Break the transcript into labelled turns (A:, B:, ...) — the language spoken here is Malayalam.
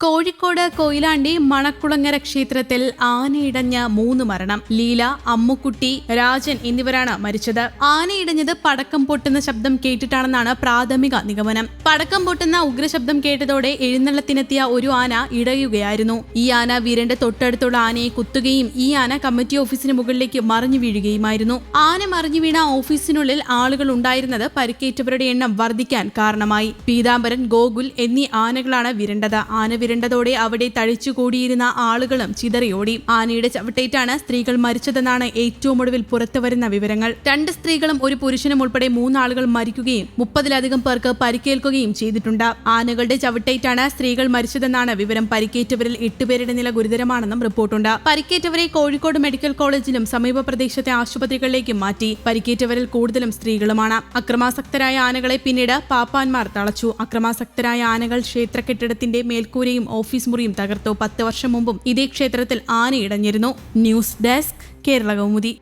A: കോഴിക്കോട് കൊയിലാണ്ടി മണക്കുളങ്ങര ക്ഷേത്രത്തിൽ ആനയിടഞ്ഞ് 3 മരണം. ലീല, അമ്മുക്കുട്ടി, രാജൻ എന്നിവരാണ് മരിച്ചത്. ആനയിടഞ്ഞത് പടക്കം പൊട്ടുന്ന ശബ്ദം കേട്ടിട്ടാണെന്നാണ് പ്രാഥമിക നിഗമനം. പടക്കം പൊട്ടുന്ന ഉഗ്രശബ്ദം കേട്ടതോടെ എഴുന്നള്ളത്തിനെത്തിയ ഒരു ആന ഇടയുകയായിരുന്നു. ഈ ആന വീരന്റെ തൊട്ടടുത്തുള്ള ആനയെ കുത്തുകയും ഈ ആന കമ്മിറ്റി ഓഫീസിന് മുകളിലേക്ക് മറിഞ്ഞു വീഴുകയുമായിരുന്നു. ആന മറിഞ്ഞു വീണ ഓഫീസിനുള്ളിൽ ആളുകൾ ഉണ്ടായിരുന്നത് പരിക്കേറ്റവരുടെ എണ്ണം വർദ്ധിക്കാൻ കാരണമായി. പീതാംബരൻ, ഗോകുൽ എന്നീ ആനകളാണ് വിരണ്ടത്. ആന വിരണ്ടതോടെ അവിടെ തഴിച്ചുകൂടിയിരുന്ന ആളുകളും ചിതറിയോടി. ആനയുടെ ചവിട്ടേറ്റാണ് സ്ത്രീകൾ മരിച്ചതെന്നാണ് ഏറ്റവും ഒടുവിൽ പുറത്തുവരുന്ന വിവരങ്ങൾ. 2 സ്ത്രീകളും ഒരു പുരുഷനും ഉൾപ്പെടെ 3 ആളുകൾ മരിക്കുകയും 30-ലധികം പേർക്ക് പരിക്കേൽക്കുകയും ചെയ്തിട്ടുണ്ട്. ആനകളുടെ ചവിട്ടേറ്റാണ് സ്ത്രീകൾ മരിച്ചതെന്നാണ് വിവരം. പരിക്കേറ്റവരിൽ 8 പേരുടെ നില ഗുരുതരമാണെന്നും റിപ്പോർട്ടുണ്ട്. പരിക്കേറ്റവരെ കോഴിക്കോട് മെഡിക്കൽ കോളേജിലും സമീപ പ്രദേശത്തെ ആശുപത്രികളിലേക്കും മാറ്റി. പരിക്കേറ്റവരിൽ കൂടുതലും സ്ത്രീകളുമാണ്. അക്രമാസക്തരായ ആനകളെ പിന്നീട് പാപ്പാന്മാർ തളച്ചു. അക്രമാസക്തരായ ആനകൾ ക്ഷേത്ര കെട്ടിടത്തിന്റെ മേൽക്കൂരയും ഓഫീസ് മുറിയും തകർത്തു. 10 വർഷം മുമ്പും ഇതേ ക്ഷേത്രത്തിൽ ആനയിടഞ്ഞിരുന്നു. News desk, Kerala Kaumudi.